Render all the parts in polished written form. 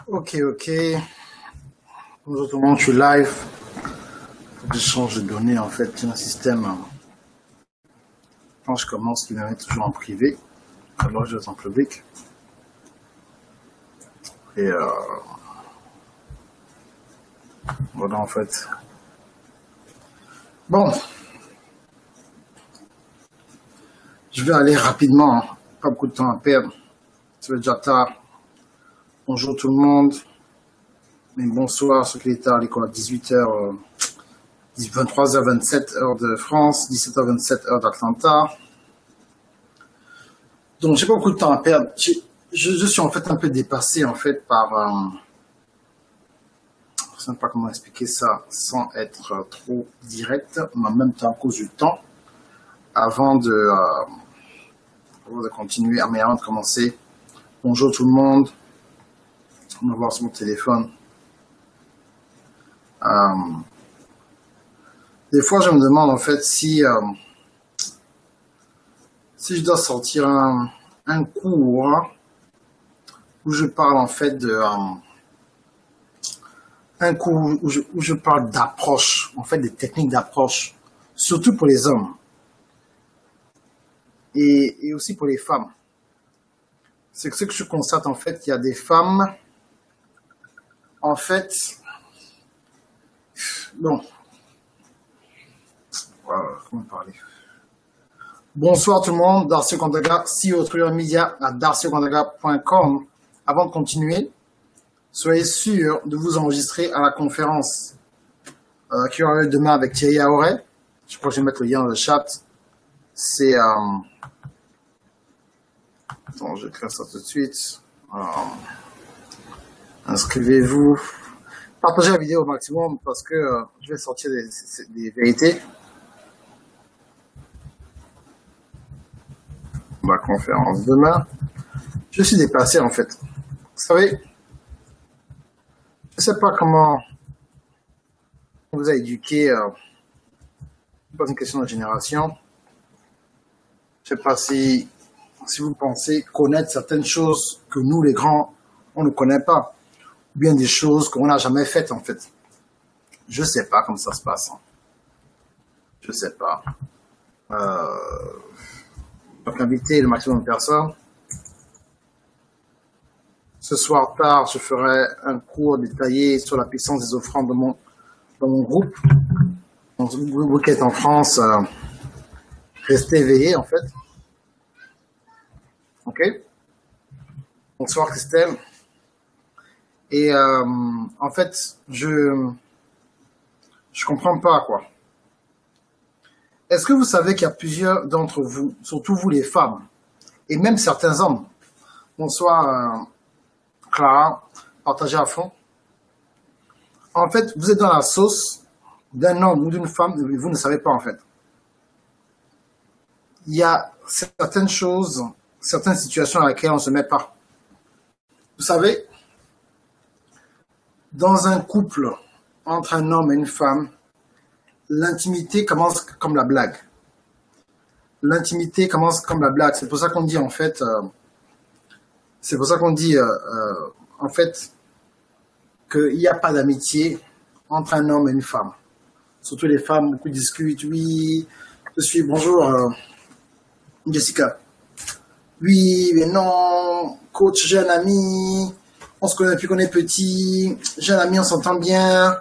Ok, ok. Bonjour tout le monde, je suis live. Faut que je change de données en fait. J'ai un système. Quand je commence, il me met toujours en privé. Alors je vais en public. Et voilà en fait. Bon, je vais aller rapidement. Pas beaucoup de temps à perdre. C'est déjà tard. Bonjour tout le monde. Mais bonsoir, ce qui est tard, il est quoi, 18h, 23h27 heure de France, 17h27 heure d'Atlanta. Donc j'ai pas beaucoup de temps à perdre. Je suis en fait un peu dépassé en fait par, je sais pas comment expliquer ça sans être trop direct, mais en même temps à cause du temps, avant de continuer, mais avant de commencer. Bonjour tout le monde. On va voir sur mon téléphone. Des fois, je me demande en fait si je dois sortir un cours où je parle en fait de un cours où je parle d'approche, en fait des techniques d'approche, surtout pour les hommes et aussi pour les femmes. C'est ce que je constate en fait, il y a des femmes, en fait, bon, comment parler. Bonsoir tout le monde, Darcy Kondaga, CEO Thriller Media à darcykondaga.com. Avant de continuer, soyez sûr de vous enregistrer à la conférence qui aura lieu demain avec Thierry Aoret. Je crois que je vais mettre le lien dans le chat. C'est... Attends, je vais écrire ça tout de suite. Inscrivez-vous. Partagez la vidéo au maximum parce que je vais sortir des vérités. Ma conférence demain. Je suis dépassé en fait. Vous savez, je ne sais pas comment on vous a éduqué. C'est pas une question de génération. Je ne sais pas si vous pensez connaître certaines choses que nous, les grands, on ne connaît pas. Ou bien des choses qu'on n'a jamais faites en fait. Je ne sais pas comment ça se passe. Je ne sais pas. Donc inviter le maximum de personnes. Ce soir tard, je ferai un cours détaillé sur la puissance des offrandes dans mon groupe. Dans le groupe qui est en France, restez éveillés en fait. Ok. Bonsoir Christelle. Et en fait, je comprends pas quoi. Est-ce que vous savez qu'il y a plusieurs d'entre vous, surtout vous les femmes, et même certains hommes. Bonsoir Clara, partagez à fond. En fait, vous êtes dans la sauce d'un homme ou d'une femme, vous ne savez pas en fait. Il y a certaines choses, certaines situations à laquelle on ne se met pas. Vous savez, dans un couple entre un homme et une femme, l'intimité commence comme la blague. L'intimité commence comme la blague. C'est pour ça qu'on dit en fait, en fait qu'il n'y a pas d'amitié entre un homme et une femme. Surtout les femmes, beaucoup discutent. Oui, bonjour Jessica. Oui, mais non, coach, j'ai un ami, on se connaît depuis qu'on est petit, j'ai un ami, on s'entend bien.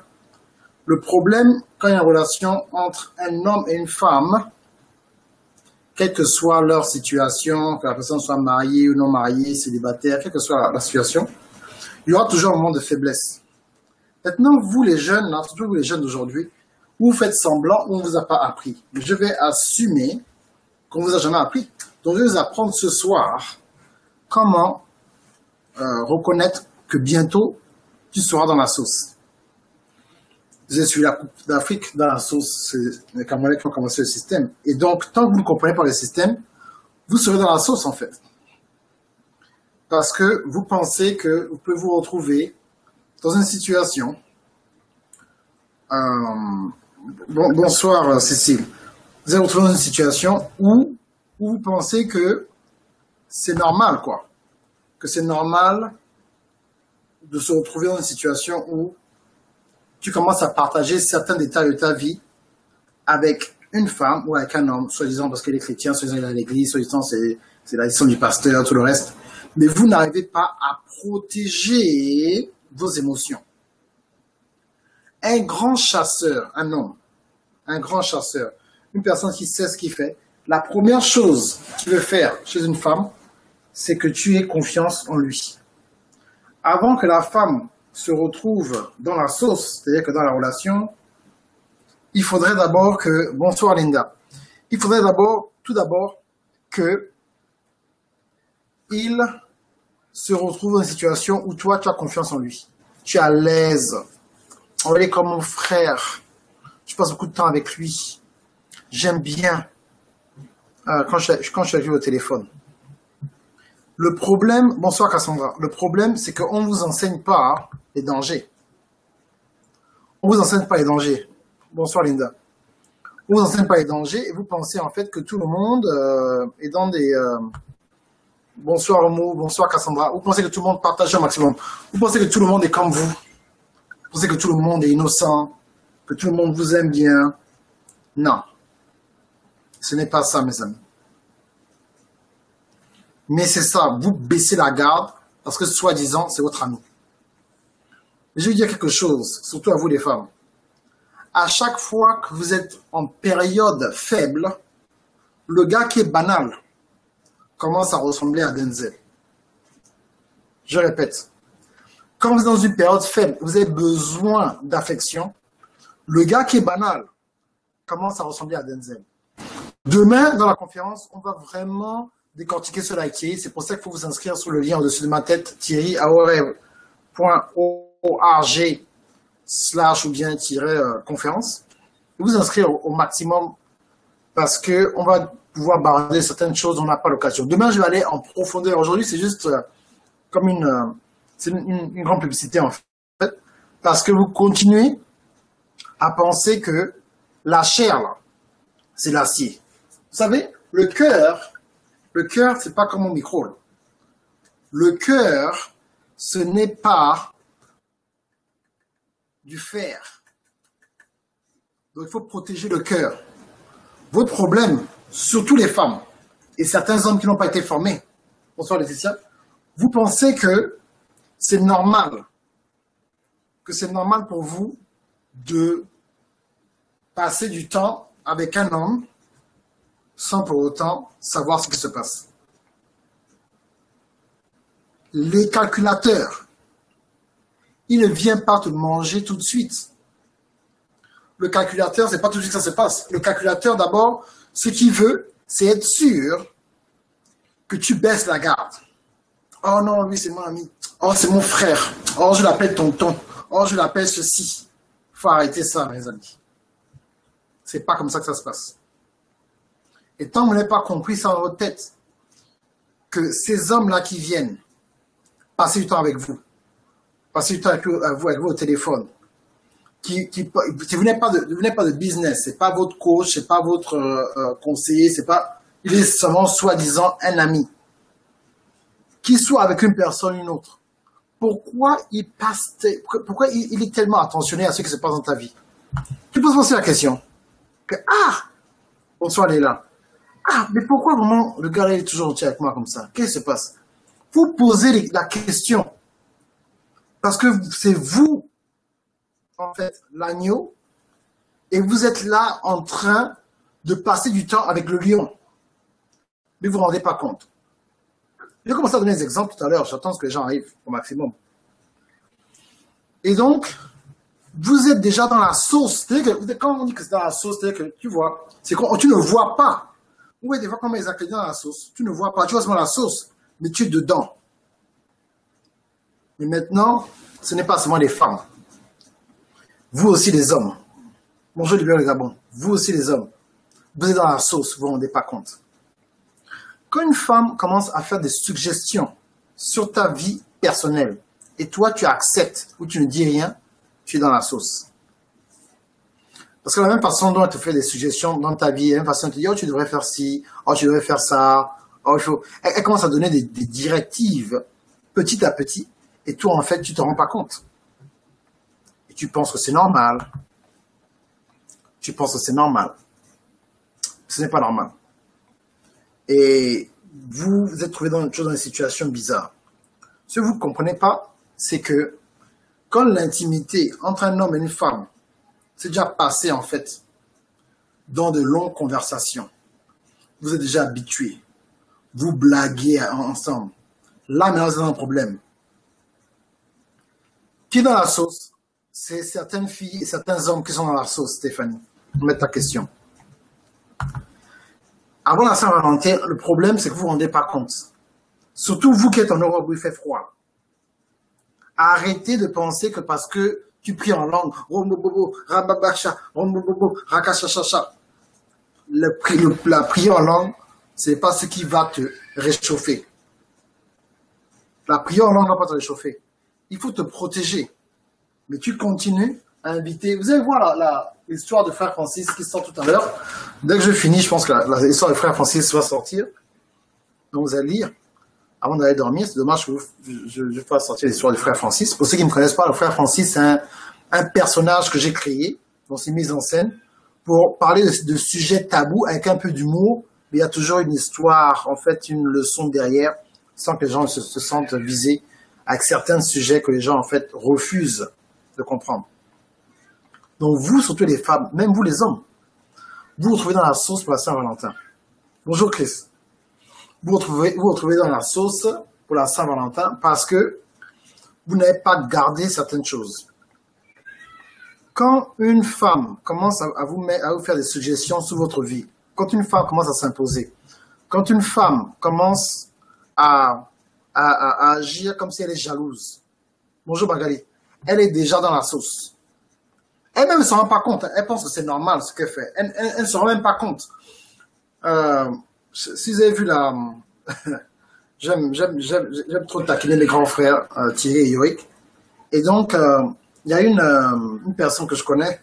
Le problème, quand il y a une relation entre un homme et une femme, quelle que soit leur situation, que la personne soit mariée ou non mariée, célibataire, quelle que soit la situation, il y aura toujours un moment de faiblesse. Maintenant, vous les jeunes, là, surtout vous les jeunes d'aujourd'hui, vous faites semblant ou on ne vous a pas appris. Je vais assumer qu'on ne vous a jamais appris. Donc, je vais vous apprendre ce soir comment reconnaître que bientôt, tu seras dans la sauce. Vous êtes sur la Coupe d'Afrique dans la sauce, c'est les Camerounais qui ont commencé le système. Et donc, tant que vous ne comprenez pas le système, vous serez dans la sauce en fait. Parce que vous pensez que vous pouvez vous retrouver dans une situation. Bonsoir Cécile. Vous allez vous retrouver dans une situation où vous pensez que c'est normal, quoi. Que c'est normal de se retrouver dans une situation où tu commences à partager certains détails de ta vie avec une femme ou avec un homme, soi-disant parce qu'il est chrétien, soi-disant il est à l'église, soi-disant c'est la décision du pasteur, tout le reste. Mais vous n'arrivez pas à protéger vos émotions. Un grand chasseur, un homme, un grand chasseur, une personne qui sait ce qu'il fait, la première chose qu'il veut faire chez une femme, c'est que tu aies confiance en lui. Avant que la femme se retrouve dans la sauce, c'est-à-dire que dans la relation, il faudrait d'abord que, bonsoir Linda, il faudrait tout d'abord que il se retrouve dans une situation où toi, tu as confiance en lui. Tu es à l'aise. On est comme mon frère. Je passe beaucoup de temps avec lui. J'aime bien quand je suis avec lui au téléphone. Le problème, bonsoir Cassandra, le problème c'est qu'on ne vous enseigne pas les dangers. On ne vous enseigne pas les dangers. Bonsoir Linda. On ne vous enseigne pas les dangers et vous pensez en fait que tout le monde est dans des... bonsoir Mou, bonsoir Cassandra. Vous pensez que tout le monde partage un maximum. Vous pensez que tout le monde est comme vous. Vous pensez que tout le monde est innocent, que tout le monde vous aime bien. Non. Ce n'est pas ça mes amis. Mais c'est ça, vous baissez la garde parce que soi-disant, c'est votre ami. Je vais dire quelque chose, surtout à vous les femmes. À chaque fois que vous êtes en période faible, le gars qui est banal commence à ressembler à Denzel. Je répète, quand vous êtes dans une période faible, vous avez besoin d'affection, le gars qui est banal commence à ressembler à Denzel. Demain, dans la conférence, on va vraiment décortiquer cela avec Thierry. C'est pour ça qu'il faut vous inscrire sur le lien au-dessus de ma tête, thierry.org/ ou bien conférence. Vous inscrire au maximum parce que on va pouvoir barrer certaines choses, on n'a pas l'occasion. Demain, je vais aller en profondeur. Aujourd'hui, c'est juste comme une grande publicité en fait, parce que vous continuez à penser que la chair, là, c'est l'acier. Vous savez, le cœur, c'est pas comme mon micro. Là. Le cœur, ce n'est pas du fer. Donc, il faut protéger le cœur. Votre problème, surtout les femmes et certains hommes qui n'ont pas été formés, bonsoir Laetitia, vous pensez que c'est normal pour vous de passer du temps avec un homme sans pour autant savoir ce qui se passe. Les calculateurs, il ne vient pas te manger tout de suite. Le calculateur, c'est pas tout de suite que ça se passe. Le calculateur, d'abord, ce qu'il veut, c'est être sûr que tu baisses la garde. Oh non, lui, c'est mon ami. Oh, c'est mon frère. Oh, je l'appelle tonton. Oh, je l'appelle ceci. Il faut arrêter ça, mes amis. C'est pas comme ça que ça se passe. Et tant que vous n'avez pas compris ça dans votre tête, que ces hommes-là qui viennent passer du temps avec vous, passer du temps avec vous au téléphone, vous n'êtes pas de business, c'est pas votre coach, c'est pas votre conseiller, c'est pas, il est seulement soi-disant un ami. Qu'il soit avec une personne ou une autre. Pourquoi il est tellement attentionné à ce qui se passe dans ta vie? Tu peux te poser la question que, bonsoir Léla. Mais pourquoi vraiment le gars est toujours gentil avec moi comme ça? Qu'est-ce qui se passe? Vous posez la question. Parce que c'est vous, en fait, l'agneau, et vous êtes là en train de passer du temps avec le lion. Mais vous ne vous rendez pas compte. J'ai commencé à donner des exemples tout à l'heure, j'attends que les gens arrivent au maximum. Et donc, vous êtes déjà dans la sauce. C'est-à-dire que quand on dit que c'est dans la sauce, c'est-à-dire que tu vois, c'est quand tu ne vois pas. Oui, des fois, quand on met les ingrédients dans la sauce, tu ne vois pas, tu vois seulement la sauce, mais tu es dedans. Mais maintenant, ce n'est pas seulement les femmes. Vous aussi les hommes. Bonjour les Gabon. Vous aussi les hommes. Vous êtes dans la sauce, vous ne vous rendez pas compte. Quand une femme commence à faire des suggestions sur ta vie personnelle, et toi tu acceptes ou tu ne dis rien, tu es dans la sauce. Parce que la même façon dont elle te fait des suggestions dans ta vie, la même façon elle te dit, oh tu devrais faire ci, oh tu devrais faire ça, oh il faut... Elle commence à donner des directives petit à petit, Et toi, en fait, tu te rends pas compte. Et tu penses que c'est normal. Tu penses que c'est normal. Ce n'est pas normal. Et vous vous êtes trouvé dans une situation bizarre. Ce que vous ne comprenez pas, c'est que quand l'intimité entre un homme et une femme s'est déjà passé, en fait, dans de longues conversations, vous êtes déjà habitués, vous blaguez ensemble. Là, maintenant, c'est un problème. Qui est dans la sauce? C'est certaines filles et certains hommes qui sont dans la sauce, Stéphanie. Mets ta question. Avant la Saint-Valentin, le problème, c'est que vous ne vous rendez pas compte. Surtout vous qui êtes en Europe où il fait froid. Arrêtez de penser que parce que tu pries en langue, la prière en langue, c'est pas ce qui va te réchauffer. La prière en langue ne va pas te réchauffer. Il faut te protéger. Mais tu continues à inviter. Vous allez voir l'histoire de Frère Francis qui sort tout à l'heure. Dès que je finis, je pense que l'histoire de Frère Francis va sortir. Donc vous allez lire avant d'aller dormir. C'est dommage que je fasse sortir l'histoire du Frère Francis. Pour ceux qui ne me connaissent pas, le Frère Francis, c'est un personnage que j'ai créé, dont c'est mis en scène, pour parler de sujets tabous avec un peu d'humour. Mais il y a toujours une histoire, en fait, une leçon derrière, sans que les gens se sentent visés avec certains sujets que les gens, en fait, refusent de comprendre. Donc vous, surtout les femmes, même vous les hommes, vous vous retrouvez dans la sauce pour la Saint-Valentin. Bonjour Chris. Vous vous retrouvez dans la sauce pour la Saint-Valentin parce que vous n'avez pas gardé certaines choses. Quand une femme commence à vous faire des suggestions sur votre vie, quand une femme commence à s'imposer, quand une femme commence à agir comme si elle est jalouse. Bonjour Magali. Elle est déjà dans la sauce. Elle-même ne se rend pas compte. Elle pense que c'est normal ce qu'elle fait. Elle ne se rend même pas compte. Si vous avez vu la... j'aime trop taquiner mes grands frères, Thierry et Yorick. Et donc, il y a une personne que je connais,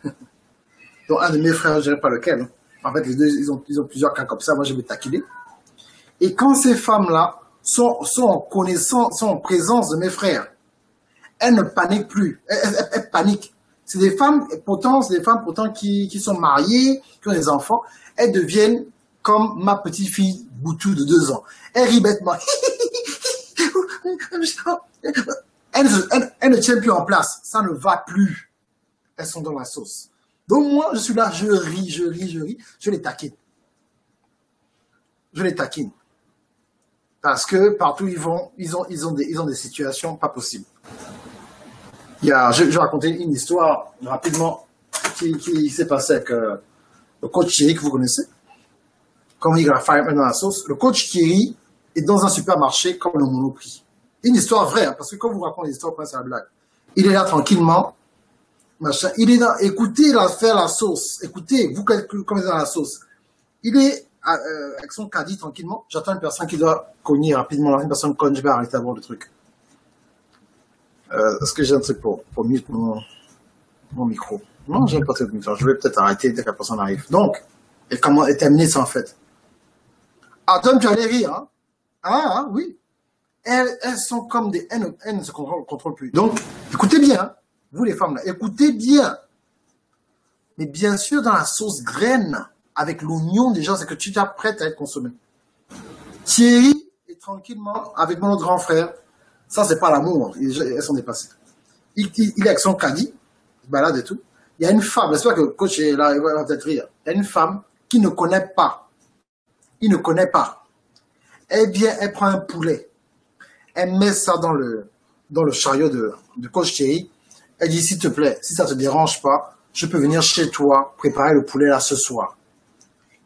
dont un de mes frères, je ne dirais pas lequel. En fait, les deux, ils ont plusieurs cas comme ça. Moi, je vais taquiner. Et quand ces femmes-là sont en présence de mes frères, elles ne paniquent plus. Elles paniquent. C'est des femmes pourtant qui sont mariées, qui ont des enfants. Elles deviennent comme ma petite fille Boutou de 2 ans. Elle rit bêtement. Elle ne tient plus en place. Ça ne va plus. Elles sont dans la sauce. Donc moi, je suis là, je ris. Je les taquine. Je les taquine. Parce que partout ils vont, ils ont des situations pas possibles. Je vais raconter une histoire rapidement qui s'est passée avec le coach Thierry que vous connaissez. Comme il a fait dans la sauce, le coach Thierry est dans un supermarché comme le Monoprix. Une histoire vraie, hein, parce que quand vous racontez l'histoire, c'est la blague. Il est là tranquillement, machin. Il est là, écoutez, il a fait la sauce. Écoutez, vous comme vous êtes dans la sauce. Il est avec son caddie tranquillement. J'attends une personne qui doit cogner rapidement. Une personne cogne, je vais arrêter d'abord le truc. Est-ce que j'ai un truc pour mute mon micro? Non, j'ai pas de micro. Je vais peut-être arrêter dès que la personne arrive. Donc, et comment est terminé ça en fait? Ah, Tom, tu allais rire, hein? Ah, oui. Elles sont comme des... Elles ne se contrôlent plus. Donc, écoutez bien, hein, vous les femmes là, écoutez bien. Mais bien sûr, dans la sauce graine, avec l'oignon déjà, c'est que tu t'apprêtes à être consommé. Thierry est tranquillement avec mon autre grand frère. Ça, c'est pas l'amour. Elles sont dépassées. Il est avec son caddie, il se balade et tout. Il y a une femme, j'espère que le coach est là, il va peut-être rire. Il y a une femme qui ne connaît pas. Il ne connaît pas. Eh bien, elle prend un poulet. Elle met ça dans le chariot de coach Thierry. Elle dit, s'il te plaît, si ça te dérange pas, je peux venir chez toi préparer le poulet là ce soir.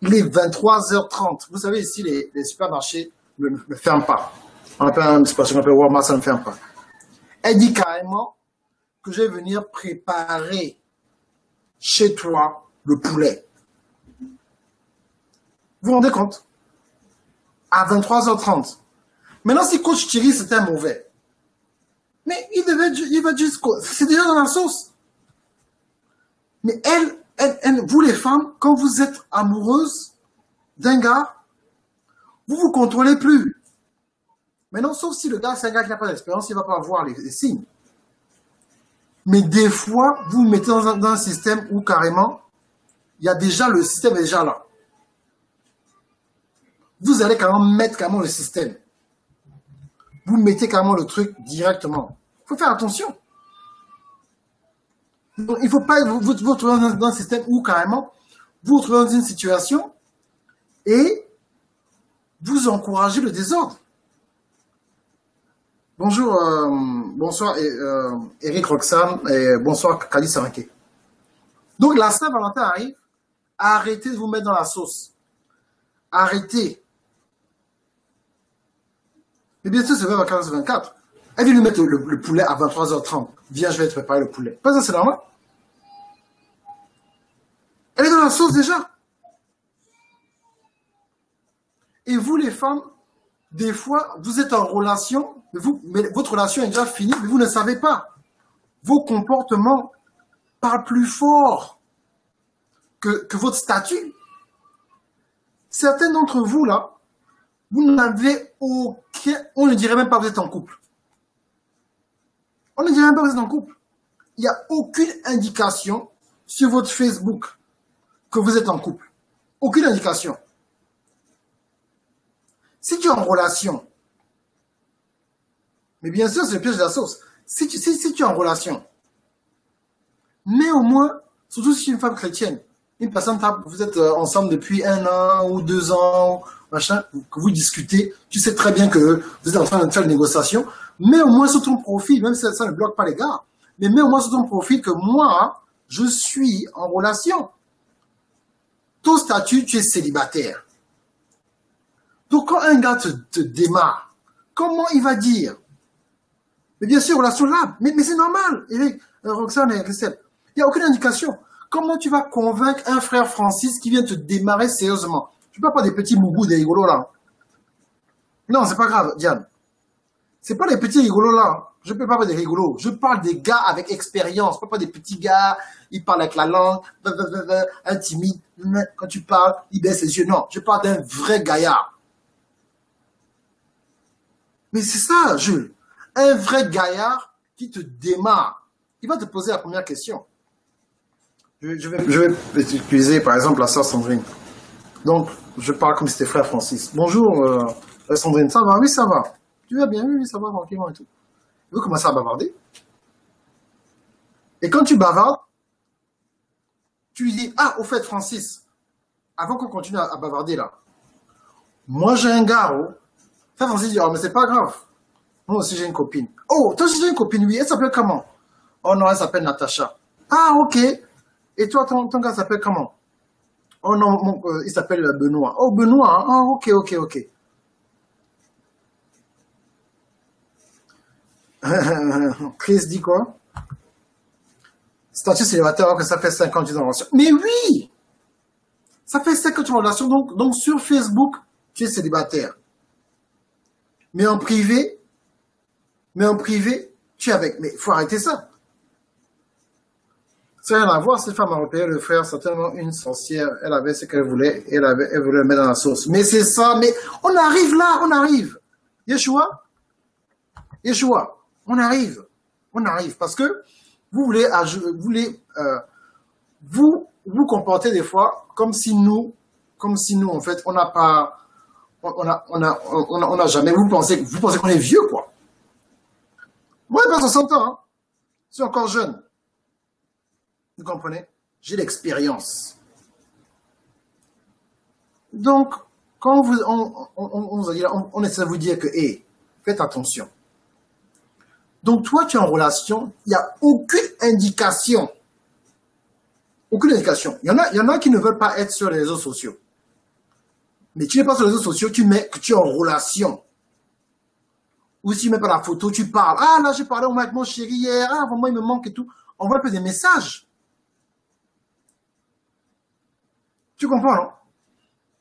Il est 23h30. Vous savez, ici, les supermarchés ne ferment pas. On appelle un supermarché, on appelle Walmart, ça ne ferme pas. Elle dit carrément que je vais venir préparer chez toi le poulet. Vous vous rendez compte? À 23h30. Maintenant, si coach Thierry, c'était un mauvais. Mais il va jusqu'au... C'est déjà dans la sauce. Mais vous les femmes, quand vous êtes amoureuses d'un gars, vous vous contrôlez plus. Maintenant, sauf si le gars, c'est un gars qui n'a pas d'expérience, il ne va pas voir les signes. Mais des fois, vous vous mettez dans un système où carrément, il y a déjà, le système est déjà là. Vous allez quand même mettre carrément le système. Vous mettez carrément le truc directement. Il faut faire attention. Donc, il ne faut pas vous retrouver dans un système où carrément, vous vous retrouvez dans une situation et vous encouragez le désordre. Bonjour, bonsoir Eric Roxane et bonsoir Kali Saranké. Donc la Saint-Valentin arrive, arrêtez de vous mettre dans la sauce. Arrêtez. Mais bien sûr, c'est vers 15h24. Elle vient lui mettre le poulet à 23h30. Viens, je vais te préparer le poulet. Pas ça, c'est normal. Elle est dans la sauce déjà. Et vous, les femmes, des fois, vous êtes en relation, mais votre relation est déjà finie, mais vous ne savez pas. Vos comportements parlent plus fort que votre statut. Certains d'entre vous, là, vous n'avez aucun... On ne dirait même pas que vous êtes en couple. On ne dirait même pas que vous êtes en couple. Il n'y a aucune indication sur votre Facebook que vous êtes en couple. Aucune indication. Si tu es en relation, mais bien sûr, c'est le piège de la sauce. Si tu es en relation, mais au moins, surtout si tu es une femme chrétienne, une personne, vous êtes ensemble depuis 1 an ou 2 ans, machin, que vous discutez, tu sais très bien que vous êtes en train de faire une négociation, mais au moins sur ton profil, même si ça ne bloque pas les gars, mais mets au moins sur ton profil que moi, je suis en relation. Ton statut, tu es célibataire. Donc quand un gars te démarre, comment il va dire? Mais bien sûr, relation là, mais c'est normal, Eric, Roxane et Christelle. Il n'y a aucune indication. Comment tu vas convaincre un frère Francis qui vient te démarrer sérieusement? Je ne parle pas des petits mougous, des rigolos là. Non, c'est pas grave, Diane. C'est pas des petits rigolos là. Je ne peux pas parler des rigolos. Je parle des gars avec expérience. Je ne parle pas des petits gars, ils parlent avec la langue, intimide. Quand tu parles, ils baissent les yeux. Non, je parle d'un vrai gaillard. Mais c'est ça, Jules. Un vrai gaillard qui te démarre. Il va te poser la première question. Je vais utiliser par exemple la sœur Sandrine. Donc, je parle comme si c'était frère Francis. Bonjour Sandrine, ça va? Oui, ça va. Tu vas bien? Oui, ça va, tranquillement et tout. Vous commencez à bavarder. Et quand tu bavardes, tu lui dis, ah, au fait Francis, avant qu'on continue à bavarder là, moi j'ai un gars, oh. Frère Francis dit, oh, mais c'est pas grave. Moi aussi j'ai une copine. Oh, toi aussi j'ai une copine, oui, elle s'appelle comment? Oh non, elle s'appelle Natacha. Ah, ok. Et toi, ton gars s'appelle comment? Oh non, il s'appelle Benoît. Oh, Benoît, hein? Oh, ok. Chris dit quoi? Statut célibataire, alors que ça fait 5 ans que tu es en relation. Mais oui! Ça fait 5 ans que tu es en relation, donc sur Facebook, tu es célibataire. Mais en privé, tu es avec. Mais il faut arrêter ça. Ça n'a rien à voir, cette femme européenne, le frère, certainement une sorcière. Elle avait ce qu'elle voulait, elle voulait le mettre dans la sauce. Mais c'est ça, mais on arrive là, on arrive. Yeshua, on arrive. Parce que vous voulez vous comportez des fois comme si nous, en fait, on n'a jamais, vous pensez qu'on est vieux, quoi. Moi, j'ai pas 60 ans, hein. Je suis encore jeune. Vous comprenez? J'ai l'expérience. Donc, quand on essaie de vous dire que, hey, faites attention. Donc, toi, tu es en relation, il n'y a aucune indication. Aucune indication. Il y en a qui ne veulent pas être sur les réseaux sociaux. Mais tu n'es pas sur les réseaux sociaux, tu mets que tu es en relation. Ou si tu mets pas la photo, tu parles. Ah, là, j'ai parlé avec mon chéri hier. Ah, vraiment, il me manque et tout. On voit un peu des messages. Tu comprends, non?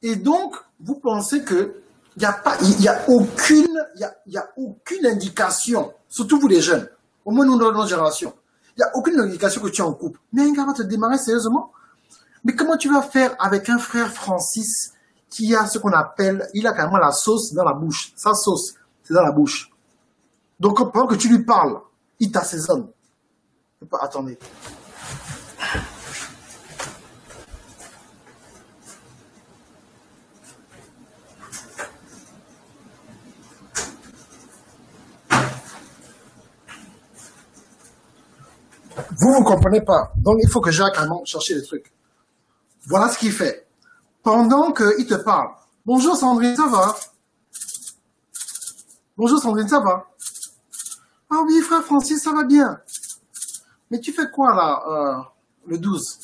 Et donc, vous pensez que il y a aucune indication, surtout vous les jeunes, au moins nous dans notre génération, il n'y a aucune indication que tu es en couple. Mais un gars va te démarrer sérieusement. Mais comment tu vas faire avec un frère Francis qui a ce qu'on appelle, il a carrément la sauce dans la bouche, sa sauce. c'est dans la bouche. Donc, pendant que tu lui parles, il t'assaisonne. Attendez. Vous ne comprenez pas. Donc, il faut que Jacques Hamon chercher les trucs. Voilà ce qu'il fait. Pendant qu'il te parle. Bonjour Sandrine, ça va? Bonjour Sandrine, ça va? Ah oui, frère Francis, ça va bien. Mais tu fais quoi là, le 12?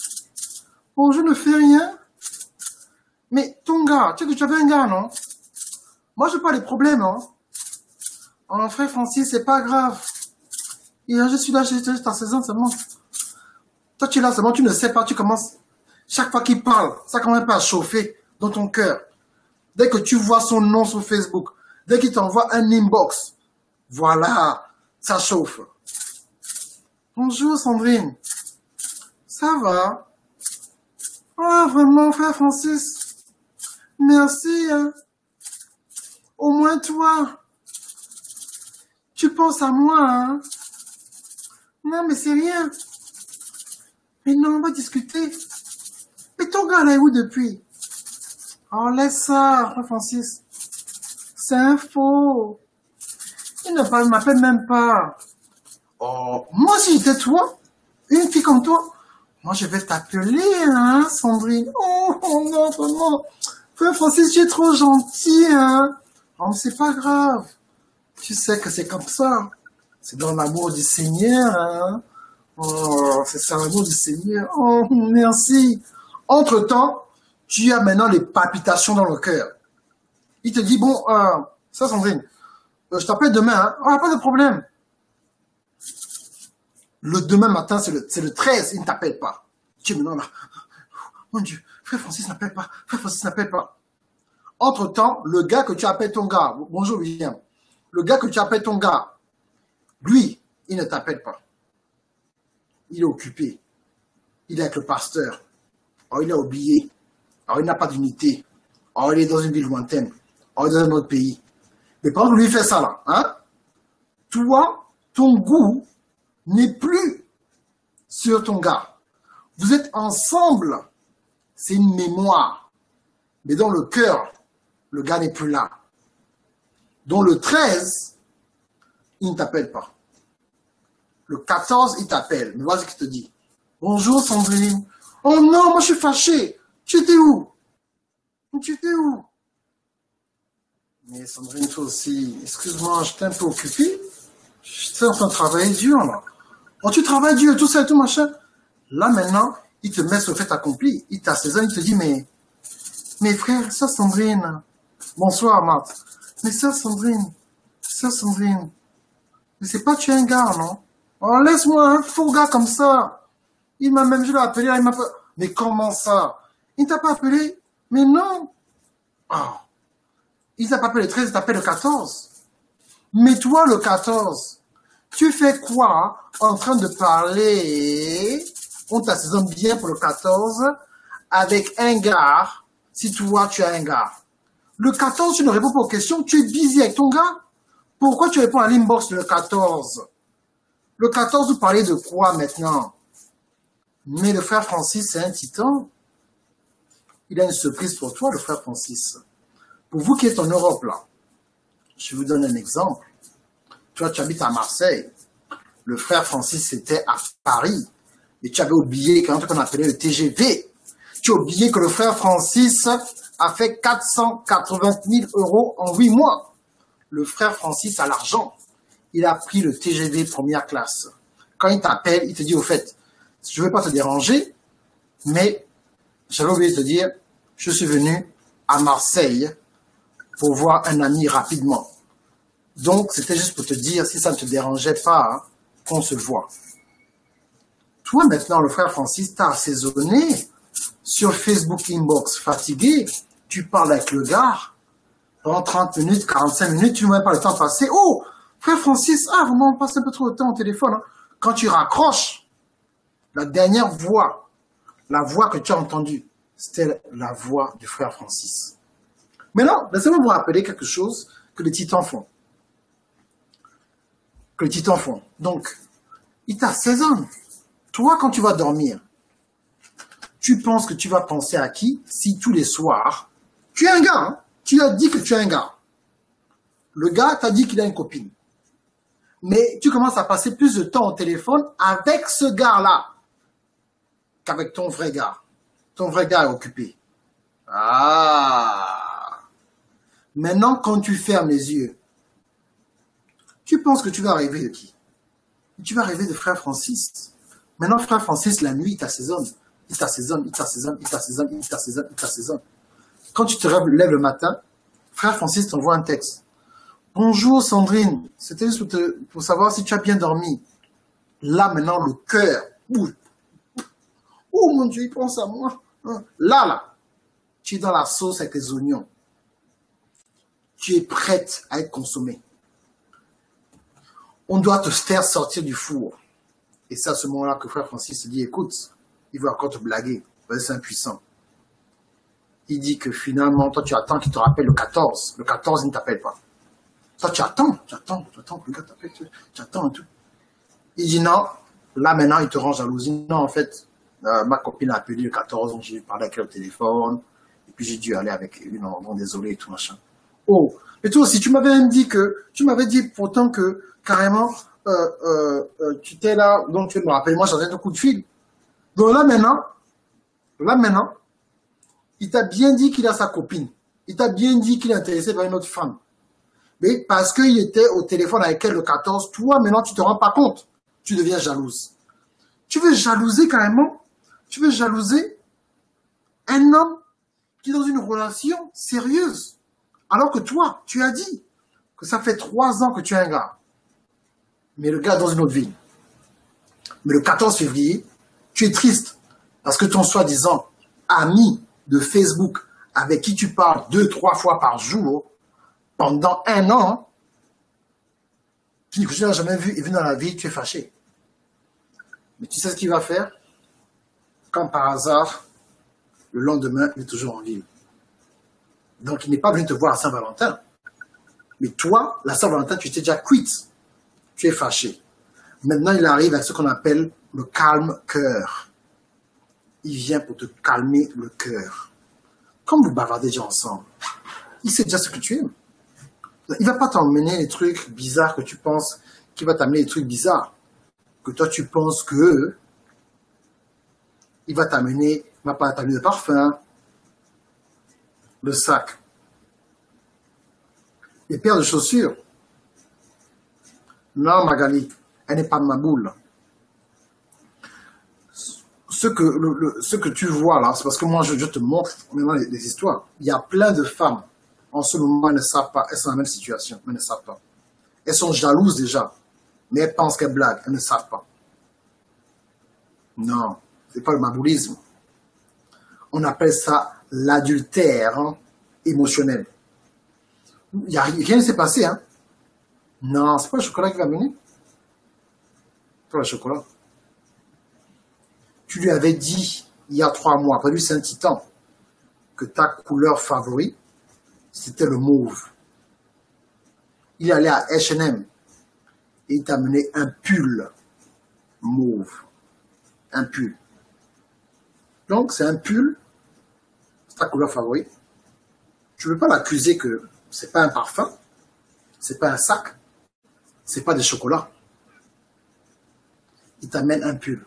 Bon, je ne fais rien. Mais ton gars, tu sais que tu avais un gars, non? Moi, je n'ai pas les problèmes, hein. Alors, frère Francis, c'est pas grave. Et là, je suis là, je ta saison seulement. Toi, tu es là seulement, tu ne sais pas, tu commences. Chaque fois qu'il parle, ça commence pas à chauffer dans ton cœur. Dès que tu vois son nom sur Facebook, dès qu'il t'envoie un inbox, voilà, ça chauffe. Bonjour Sandrine. Ça va? Ah, vraiment, frère Francis. Merci, hein. Au moins toi, tu penses à moi, hein. Non, mais c'est rien. Mais non, on va discuter. Mais ton gars là est où depuis? Oh, laisse ça, frère Francis. C'est un faux. Il ne m'appelle même pas. Oh, moi si j'étais toi, une fille comme toi, moi je vais t'appeler, hein, Sandrine. Oh non, vraiment. Frère Francis, tu es trop gentil, hein. Oh, c'est pas grave. Tu sais que c'est comme ça. C'est dans l'amour du Seigneur, hein. Oh, c'est ça l'amour du Seigneur. Oh, merci. Entre-temps, tu as maintenant les palpitations dans le cœur. Il te dit, bon, ça Sandrine, je t'appelle demain, hein. Oh, pas de problème. Le demain matin, c'est le 13, il ne t'appelle pas. Tu es maintenant là. Mon Dieu, frère Francis n'appelle pas. Frère Francis n'appelle pas. Entre-temps, le gars que tu appelles ton gars, bonjour William, le gars que tu appelles ton gars, lui, il ne t'appelle pas. Il est occupé. Il est avec le pasteur. Oh, il a oublié. Oh, il n'a pas d'unité. Oh, il est dans une ville lointaine. Oh, il est dans un autre pays. Mais pendant que lui fait ça là, hein, toi, ton goût n'est plus sur ton gars. Vous êtes ensemble. C'est une mémoire. Mais dans le cœur, le gars n'est plus là. Donc le 13, il ne t'appelle pas. Le 14, il t'appelle. Mais voilà ce qu'il te dit. Bonjour Sandrine. Oh non, moi je suis fâché. Tu étais où? Tu étais où? Mais Sandrine, toi aussi, excuse-moi, j'étais un peu occupé. J'étais en train de travailler dur là. Oh, tu travailles dur, tout ça et tout machin. Là maintenant, il te met sur le fait accompli. Il t'assaisonne, il te dit, mais frère, ça Sandrine. Bonsoir Marthe. Mais ça Sandrine. Mais c'est pas tu es un gars, non? Oh, laisse-moi un faux gars comme ça. Il m'a même, je l'ai appelé, il m'a pas... Mais comment ça? Il t'a pas appelé? Mais non. Oh. Il t'a pas appelé le 13, il t'appelle le 14. Mais toi, le 14, tu fais quoi en train de parler? On t'assaisonne bien pour le 14 avec un gars, si toi, tu as un gars. Le 14, tu ne réponds pas aux questions, tu es busy avec ton gars. Pourquoi tu réponds à l'inbox le 14? Le 14, vous parlez de quoi maintenant? Mais le frère Francis, c'est un titan. Il a une surprise pour toi, le frère Francis. Pour vous qui êtes en Europe, là, je vous donne un exemple. Toi, tu habites à Marseille. Le frère Francis était à Paris. Et tu avais oublié qu'un truc qu'on appelait le TGV. Tu as oublié que le frère Francis a fait 480 000 € en 8 mois. Le frère Francis a l'argent. Il a pris le TGV première classe. Quand il t'appelle, il te dit au fait, je ne veux pas te déranger, mais j'avais oublié de te dire, je suis venu à Marseille pour voir un ami rapidement. Donc, c'était juste pour te dire, si ça ne te dérangeait pas, hein, qu'on se voit. Toi, maintenant, le frère Francis t'a assaisonné sur Facebook Inbox, fatigué, tu parles avec le gars, pendant 30 minutes, 45 minutes, tu ne vois pas le temps passer. Oh, frère Francis, ah, vraiment, on passe un peu trop de temps au téléphone. Hein. Quand tu raccroches, la dernière voix, la voix que tu as entendue, c'était la voix du frère Francis. Maintenant, laissez-moi vous rappeler quelque chose que les titans font. que les titans font. Donc, il t'assaisonne. Toi, quand tu vas dormir, tu penses que tu vas penser à qui si tous les soirs, tu es un gars, hein, tu as dit que tu es un gars. Le gars t'a dit qu'il a une copine. Mais tu commences à passer plus de temps au téléphone avec ce gars-là qu'avec ton vrai gars. Ton vrai gars est occupé. Ah! Maintenant, quand tu fermes les yeux, tu penses que tu vas rêver de qui? Tu vas rêver de frère Francis. Maintenant, frère Francis, la nuit, il t'assaisonne. Il t'assaisonne, il t'assaisonne, il t'assaisonne, il t'assaisonne, il t'assaisonne. Quand tu te lèves le matin, frère Francis t'envoie un texte. Bonjour Sandrine, c'était juste pour savoir si tu as bien dormi. Là, maintenant, le cœur bouge. Oh mon Dieu, il pense à moi. Là, tu es dans la sauce avec les oignons. Tu es prête à être consommée. On doit te faire sortir du four. Et c'est à ce moment-là que frère Francis se dit, écoute, il veut encore te blaguer. C'est impuissant. Il dit que finalement, toi, tu attends qu'il te rappelle le 14. Le 14, il ne t'appelle pas. Toi, tu attends que le gars t'appelle, tu attends et tout. Il dit non, là maintenant, il te rend jalousie. Non, en fait, ma copine a appelé le 14, donc j'ai parlé avec elle au téléphone, et puis j'ai dû aller avec lui, non, désolé et tout machin. Oh, mais toi aussi, tu m'avais dit pourtant que carrément, tu étais là, donc tu me rappelles, moi j'avais un coup de fil. Donc là maintenant, il t'a bien dit qu'il a sa copine. Il t'a bien dit qu'il est intéressé par une autre femme. Mais parce qu'il était au téléphone avec elle le 14, toi, maintenant, tu te rends pas compte. Tu deviens jalouse. Tu veux jalouser carrément? Tu veux jalouser un homme qui est dans une relation sérieuse. Alors que toi, tu as dit que ça fait 3 ans que tu es un gars. Mais le gars est dans une autre ville. Mais le 14 février, tu es triste parce que ton soi-disant ami de Facebook avec qui tu parles 2-3 fois par jour pendant 1 an, que tu n'as jamais vu, il vient dans la vie, tu es fâché. Mais tu sais ce qu'il va faire? Comme par hasard, le lendemain, il est toujours en ville. Donc, il n'est pas venu te voir à Saint-Valentin. Mais toi, la Saint-Valentin, tu t'es déjà quitte. Tu es fâché. Maintenant, il arrive à ce qu'on appelle le calme-cœur. Il vient pour te calmer le cœur. Comme vous bavardez déjà ensemble, il sait déjà ce que tu aimes. Il ne va pas t'emmener les trucs bizarres que tu penses, qu'il va t'amener les trucs bizarres. Que toi, tu penses que il va pas t'amener le parfum, le sac, les paires de chaussures. Non, Magali, elle n'est pas de ma boule. Ce que tu vois là, c'est parce que moi, je te montre maintenant les histoires. Il y a plein de femmes, en ce moment, elles ne savent pas, elles sont dans la même situation, mais elles ne savent pas. Elles sont jalouses déjà, mais elles pensent qu'elles blaguent, elles ne savent pas. Non, c'est pas le maboulisme. On appelle ça l'adultère émotionnel. Il y a rien ne s'est passé, hein. Non, c'est pas le chocolat qui va venir. C'est pas le chocolat. Tu lui avais dit, il y a 3 mois, après lui c'est un titan, que ta couleur favorite, c'était le mauve. Il allait à H&M et il t'a amené un pull mauve. Un pull. Donc, c'est un pull, c'est ta couleur favorite. Tu ne veux pas l'accuser que c'est pas un parfum, c'est pas un sac, c'est pas des chocolats. Il t'amène un pull.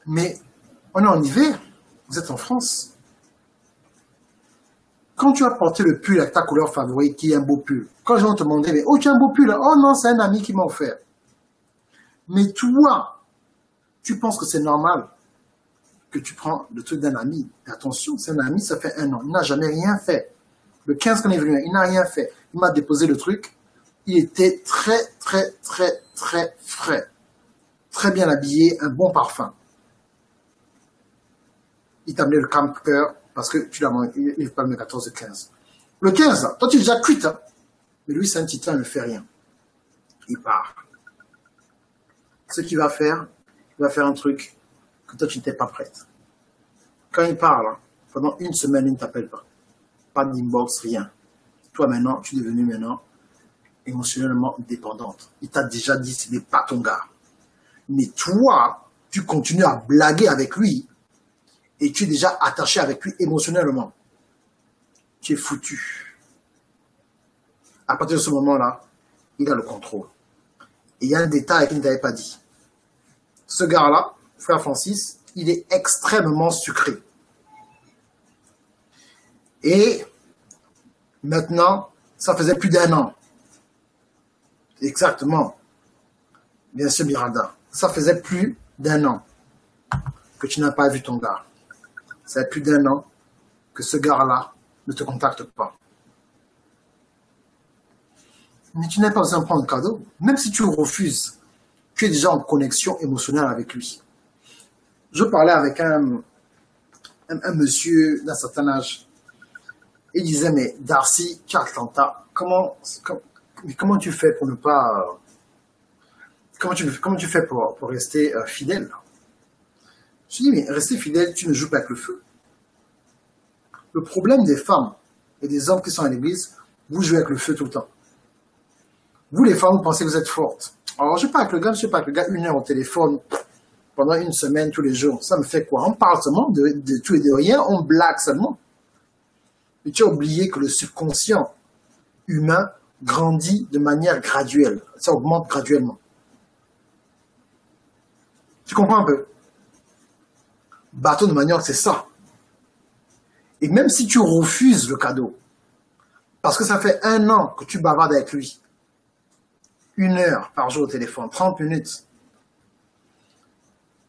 Mais on est en hiver, vous êtes en France. Quand tu as porté le pull avec ta couleur favorite, qui est un beau pull, quand les gens te demandaient, mais, oh, tu as un beau pull, oh non, c'est un ami qui m'a offert. Mais toi, tu penses que c'est normal que tu prends le truc d'un ami. Et attention, c'est un ami, ça fait 1 an. Il n'a jamais rien fait. Le 15 qu'on est venu, il n'a rien fait. Il m'a déposé le truc. Il était très, très, très, très frais. Très bien habillé, un bon parfum. Il t'a amené le calme-cœur parce que tu l'as mangé. Il n'est pas le 14 et 15. Le 15, toi tu es déjà cuite. Hein? Mais lui, c'est un titan, il ne fait rien. Il part. Ce qu'il va faire, il va faire un truc que toi, tu n'étais pas prête. Quand il parle, pendant 1 semaine, il ne t'appelle pas. Pas d'inbox, rien. Toi, maintenant, tu es devenu maintenant émotionnellement dépendante. Il t'a déjà dit ce n'est pas ton gars. Mais toi, tu continues à blaguer avec lui et tu es déjà attaché avec lui émotionnellement. Tu es foutu. À partir de ce moment-là, il a le contrôle. Et il y a un détail qu'il ne t'avait pas dit. Ce gars-là, frère Francis, il est extrêmement sucré. Et maintenant, ça faisait plus d'1 an. Exactement. Bien sûr, Miranda. Ça faisait plus d'1 an que tu n'as pas vu ton gars. Ça fait plus d'1 an que ce gars-là ne te contacte pas. Mais tu n'as pas besoin de prendre un cadeau. Même si tu refuses, tu es déjà en connexion émotionnelle avec lui. Je parlais avec un monsieur d'un certain âge. Il disait, mais Darcy, tu es à Atlanta, comment tu fais pour ne pas... Comment tu fais pour rester fidèle? Je dis, mais rester fidèle, tu ne joues pas avec le feu. Le problème des femmes et des hommes qui sont à l'église, vous jouez avec le feu tout le temps. Vous, les femmes, vous pensez que vous êtes fortes. Alors, je ne suis pas avec le gars 1 heure au téléphone pendant 1 semaine, tous les jours. Ça me fait quoi? On parle seulement de tout et de rien, on blague seulement. Mais tu as oublié que le subconscient humain grandit de manière graduelle. Ça augmente graduellement. Tu comprends un peu? Bateau de manioc, c'est ça. Et même si tu refuses le cadeau, parce que ça fait 1 an que tu bavardes avec lui, 1 heure par jour au téléphone, 30 minutes,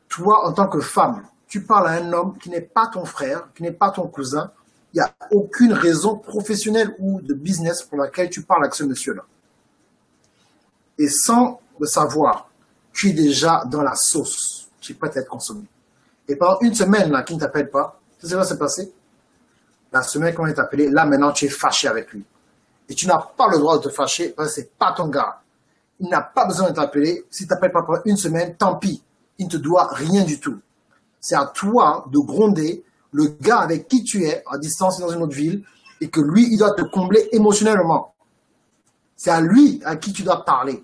toi, en tant que femme, tu parles à un homme qui n'est pas ton frère, qui n'est pas ton cousin, il n'y a aucune raison professionnelle ou de business pour laquelle tu parles avec ce monsieur-là. Et sans le savoir, tu es déjà dans la sauce. Tu es prêt à être consommé. Et pendant 1 semaine, là, qui ne t'appelle pas, tu sais ce qui va se passer? La semaine qu'on est appelé, là, maintenant, tu es fâché avec lui. Et tu n'as pas le droit de te fâcher parce que ce n'est pas ton gars. Il n'a pas besoin de t'appeler. S'il ne t'appelle pas pendant 1 semaine, tant pis. Il ne te doit rien du tout. C'est à toi de gronder le gars avec qui tu es, à distance dans une autre ville, et que lui, il doit te combler émotionnellement. C'est à lui à qui tu dois parler.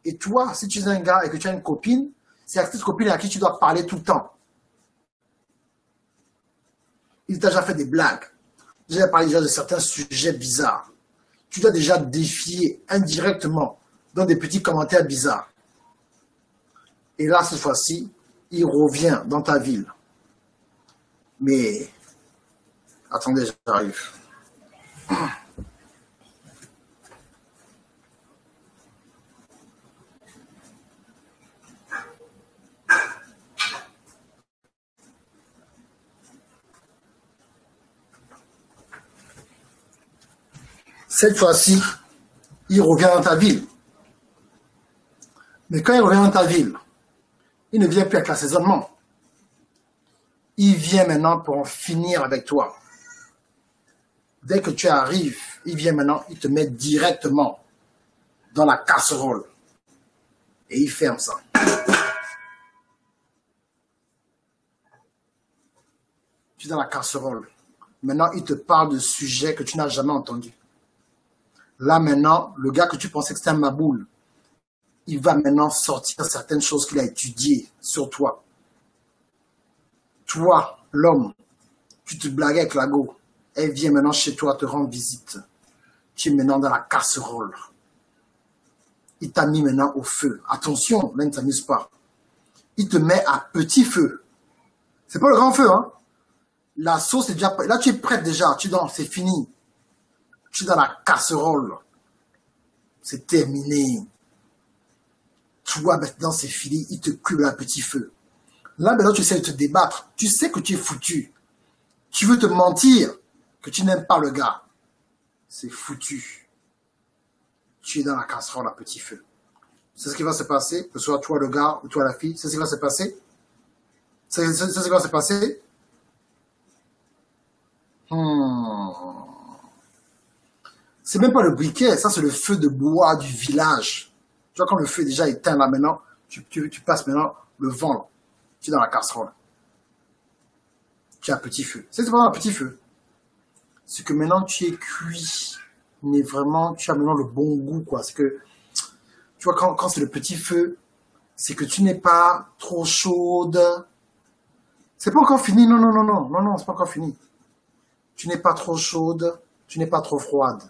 Et toi, si tu es un gars et que tu as une copine, c'est à cette copine à qui tu dois parler tout le temps. Il t'a déjà fait des blagues. Il t'a parlé déjà de certains sujets bizarres. Tu dois déjà défier indirectement dans des petits commentaires bizarres. Et là, cette fois-ci, il revient dans ta ville. Mais, attendez, j'arrive. Cette fois-ci, il revient dans ta ville. Mais quand il revient dans ta ville, il ne vient plus avec l'assaisonnement. Il vient maintenant pour en finir avec toi. Dès que tu arrives, il vient maintenant, il te met directement dans la casserole. Et il ferme ça. Tu es dans la casserole. Maintenant, il te parle de sujets que tu n'as jamais entendus. Là, maintenant, le gars que tu pensais que c'était un maboule, il va maintenant sortir certaines choses qu'il a étudiées sur toi. Toi, l'homme, tu te blagues avec la go. Elle vient maintenant chez toi te rendre visite. Tu es maintenant dans la casserole. Il t'a mis maintenant au feu. Attention, là, ne t'amuse pas. Il te met à petit feu. C'est pas le grand feu, hein. La sauce est déjà prête. Là, tu es prête déjà. C'est fini. Tu es dans la casserole. C'est terminé. Toi, maintenant, c'est fini. Il te cuit à petit feu. Là, maintenant, tu essaies de te débattre. Tu sais que tu es foutu. Tu veux te mentir que tu n'aimes pas le gars. C'est foutu. Tu es dans la casserole à petit feu. C'est ce qui va se passer, que ce soit toi le gars ou toi la fille. C'est ce qui va se passer. C'est ce qui va se passer. C'est même pas le briquet, ça c'est le feu de bois du village. Tu vois, quand le feu est déjà éteint là maintenant, tu passes maintenant le vent là. Tu es dans la casserole. Tu as un petit feu. C'est vraiment un petit feu. C'est que maintenant tu es cuit. mais vraiment, tu as maintenant le bon goût, quoi. C'est que, tu vois, quand c'est le petit feu, c'est que tu n'es pas trop chaude. C'est pas encore fini, non, non, non, non, non, non, c'est pas encore fini. Tu n'es pas trop chaude, tu n'es pas trop froide.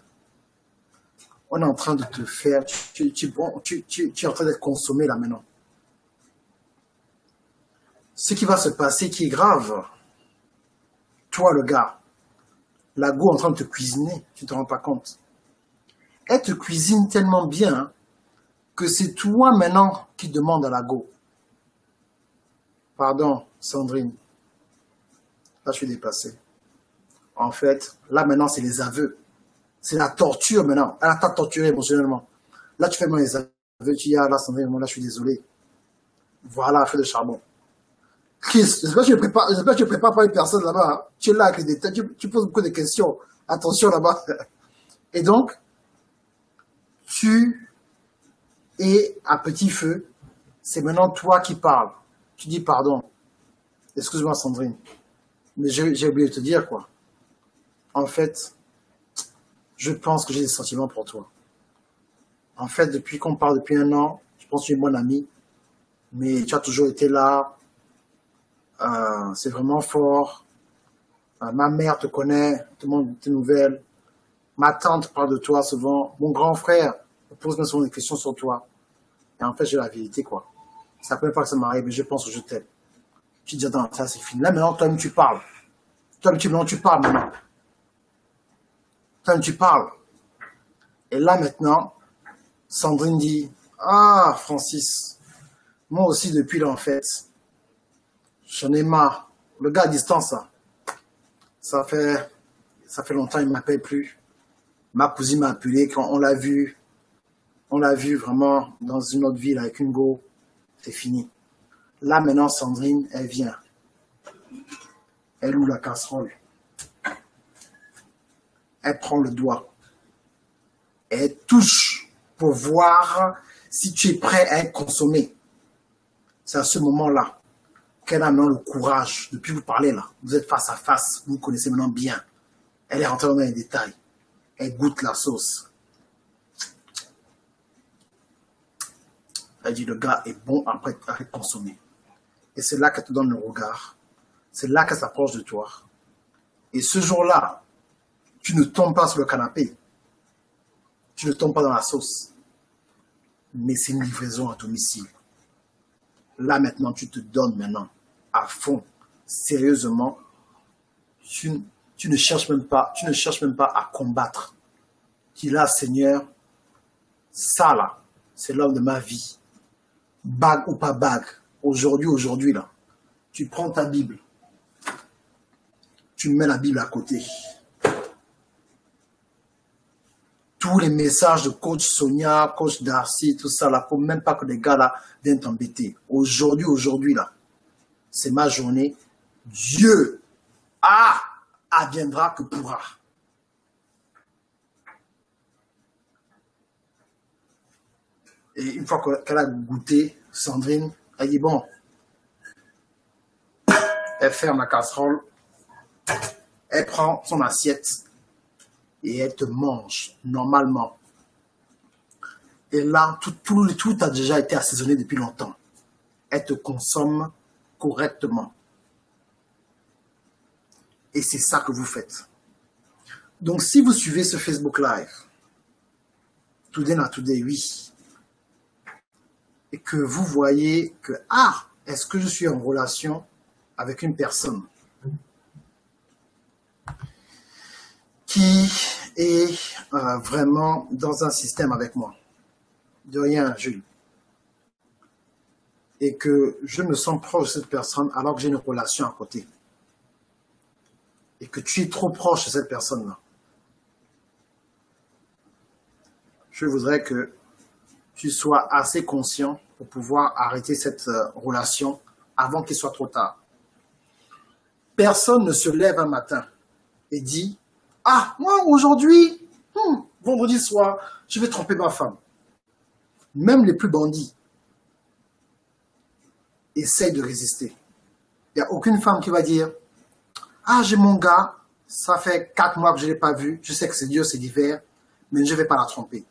On est en train de te faire, tu es en train d'être consommé là maintenant. Ce qui va se passer qui est grave, toi le gars, la go est en train de te cuisiner, tu ne te rends pas compte. Elle te cuisine tellement bien que c'est toi maintenant qui demande à la go. Pardon, Sandrine, là je suis dépassé. En fait, là maintenant c'est les aveux. C'est la torture maintenant. Elle t'a torturé émotionnellement. Là tu fais moi les aveux, tu dis ah là Sandrine, moi là je suis désolé. Voilà, feu de charbon. Chris, j'espère que tu ne prépares pas une personne là-bas. Hein. Tu es là avec les détails, tu poses beaucoup de questions. Attention là-bas. Et donc, tu es à petit feu. C'est maintenant toi qui parles. Tu dis pardon. Excuse-moi Sandrine. Mais j'ai oublié de te dire quoi. En fait, je pense que j'ai des sentiments pour toi. En fait, depuis qu'on parle depuis 1 an, je pense que tu es une bonne amie. Mais tu as toujours été là. C'est vraiment fort. Ma mère te connaît, te demande tes nouvelles. Ma tante parle de toi souvent. Mon grand frère me pose même souvent des questions sur toi. Et en fait, j'ai la vérité, quoi. C'est la première fois que ça m'arrive, mais je pense que je t'aime. Tu te dis, attends, ça c'est fini. Là, maintenant, toi-même, tu parles. Toi-même, tu parles maintenant. Toi-même, tu parles. Et là, maintenant, Sandrine dit, ah, Francis, moi aussi, depuis là, en fait, j'en ai marre. Le gars à distance, là, ça fait longtemps, il ne m'appelle plus. Ma cousine m'a appelé quand on l'a vu vraiment dans une autre ville avec une go. C'est fini. Là, maintenant, Sandrine, elle vient. Elle ouvre la casserole. Elle prend le doigt. Elle touche pour voir si tu es prêt à être consommé. C'est à ce moment-là qu'elle a maintenant le courage. Depuis vous parlez là, vous êtes face à face, vous vous connaissez maintenant bien. Elle est rentrée dans les détails. Elle goûte la sauce. Elle dit le gars est bon après être consommé. Et c'est là qu'elle te donne le regard. C'est là qu'elle s'approche de toi. Et ce jour-là, tu ne tombes pas sur le canapé. Tu ne tombes pas dans la sauce. Mais c'est une livraison à domicile. Là maintenant, tu te donnes maintenant à fond, sérieusement. Tu ne cherches même pas à combattre. Tu dis là, Seigneur, ça là, c'est l'homme de ma vie. Bague ou pas bague, aujourd'hui là, tu prends ta Bible, tu mets la Bible à côté. Tous les messages de coach Sonia, coach Darcy, tout ça là, faut même pas que les gars là viennent t'embêter. Aujourd'hui là, c'est ma journée. Dieu adviendra que pourra. Et une fois qu'elle a goûté, Sandrine, elle dit bon, elle ferme la casserole, elle prend son assiette et elle te mange normalement. Et là, tout a déjà été assaisonné depuis longtemps. Elle te consomme correctement. Et c'est ça que vous faites. Donc, si vous suivez ce Facebook Live, Today na Today, oui, et que vous voyez que, est-ce que je suis en relation avec une personne qui est vraiment dans un système avec moi, de rien, Jules, et que je me sens proche de cette personne alors que j'ai une relation à côté, et que tu es trop proche de cette personne-là, je voudrais que tu sois assez conscient pour pouvoir arrêter cette relation avant qu'il soit trop tard. Personne ne se lève un matin et dit « Ah, moi aujourd'hui, vendredi soir, je vais tromper ma femme. » Même les plus bandits essayent de résister. Il n'y a aucune femme qui va dire « Ah, j'ai mon gars, ça fait 4 mois que je ne l'ai pas vu, je sais que c'est Dieu, c'est l'hiver, mais je ne vais pas la tromper.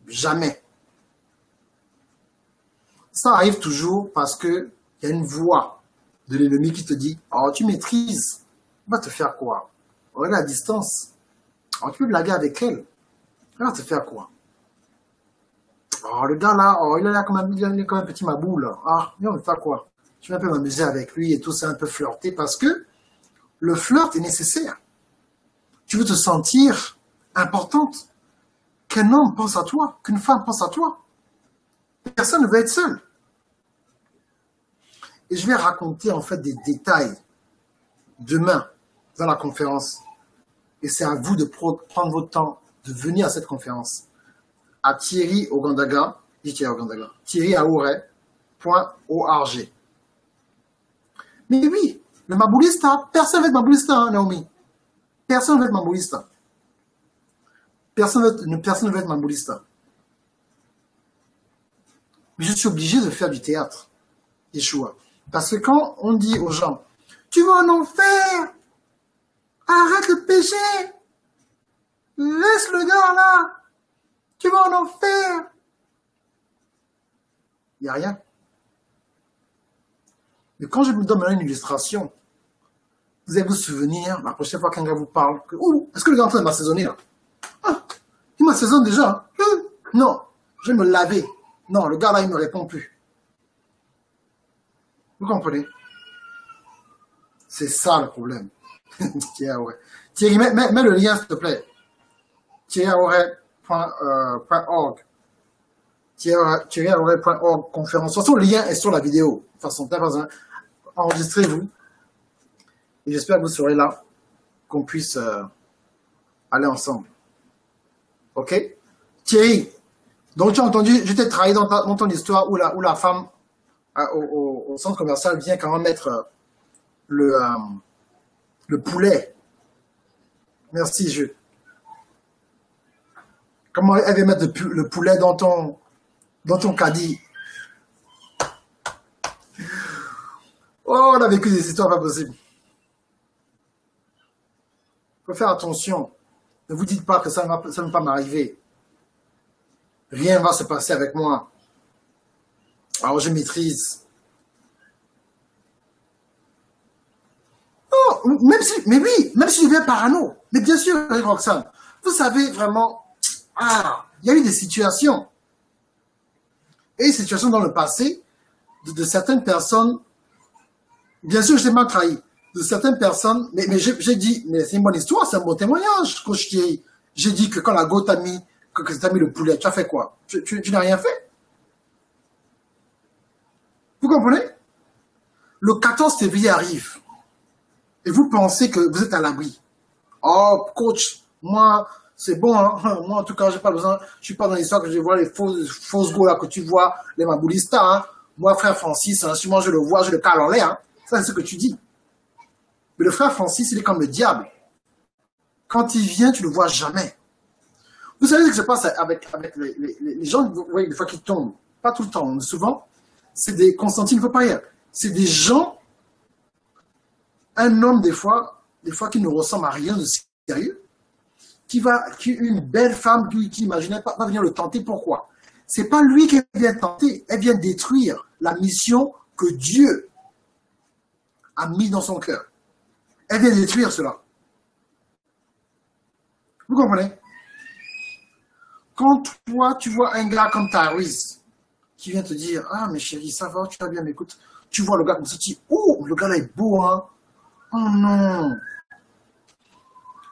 Jamais. Ça arrive toujours parce qu'il y a une voix de l'ennemi qui te dit « Oh, tu maîtrises. On va te faire quoi? Oh, elle est à distance. Oh, tu peux blaguer avec elle. Elle va te faire quoi? Oh, le gars là, oh, il est comme un petit maboule. Ah, il va me faire quoi? Je vais un peu m'amuser avec lui et tout ça, un peu flirter parce que le flirt est nécessaire. Tu veux te sentir importante. Qu'un homme pense à toi, qu'une femme pense à toi. Personne ne veut être seul. Et je vais raconter en fait des détails demain dans la conférence. Et c'est à vous de prendre votre temps de venir à cette conférence. À Thierry Ogandaga, Thierry Aouret.org. Mais oui, le maboulista, personne ne veut être maboulista, hein, Naomi. Personne ne veut être maboulista. Personne ne veut être maboulista. Mais je suis obligé de faire du théâtre, Yeshua. Parce que quand on dit aux gens, tu vas en enfer, arrête le péché, laisse le gars là, tu vas en enfer. Il n'y a rien. Mais quand je vous donne maintenant une illustration, vous allez vous souvenir, la prochaine fois qu'un gars vous parle, que, oh, est-ce que le gars est en train de m'assaisonner là? Ah, il m'assaisonne déjà. Non, je vais me laver. Non, le gars là, il ne me répond plus. Vous comprenez? C'est ça le problème. Thierry, mets le lien, s'il te plaît. thierryaouret.org. thierryaouret.org, conférence. De toute façon, le lien est sur la vidéo. De toute façon, enregistrez-vous. Et j'espère que vous serez là, qu'on puisse aller ensemble. Ok? Thierry, donc tu as entendu, je t'ai trahi dans ton histoire où la femme au centre commercial vient quand même mettre le poulet. Merci, Jules. Comment elle vient mettre le poulet dans ton caddie? Oh, on a vécu des histoires pas possibles. Il faut faire attention. Ne vous dites pas que ça ne va pas m'arriver. Rien ne va se passer avec moi. Alors je maîtrise. Oh, mais oui, même si je viens parano. Mais bien sûr, Roxane, vous savez vraiment, il y a eu des situations. Et des situations dans le passé de certaines personnes. Bien sûr, je t'ai mal trahi. De certaines personnes, mais j'ai dit, mais c'est une bonne histoire, c'est un bon témoignage, coach Thierry. J'ai dit que quand la go t'a mis le poulet, tu as fait quoi? Tu n'as rien fait? Vous comprenez? Le 14 février arrive. Et vous pensez que vous êtes à l'abri. Oh, coach, moi, c'est bon, hein? Moi, en tout cas, j'ai pas besoin, je suis pas dans l'histoire que je vois les fausses go là que tu vois, les maboulistas, hein? Moi, frère Francis, hein, si moi je le vois, je le cale en l'air, hein? Ça, c'est ce que tu dis. Mais le frère Francis, il est comme le diable. Quand il vient, tu ne le vois jamais. Vous savez ce qui se passe avec les gens, vous voyez, des fois qui tombent, pas tout le temps, mais souvent, c'est des Constantine, il ne faut pas y aller. C'est des gens, un homme des fois qui ne ressemble à rien de sérieux, qui une belle femme qui imaginait pas venir le tenter. Pourquoi? C'est pas lui qui vient tenter, elle vient détruire la mission que Dieu a mis dans son cœur. Elle vient détruire cela. Vous comprenez? Quand toi, tu vois un gars comme Tyrese qui vient te dire « Ah, mais chérie, ça va, tu vas bien, mais écoute, tu vois le gars comme ça, tu dis « Oh, le gars là est beau, hein? Oh non!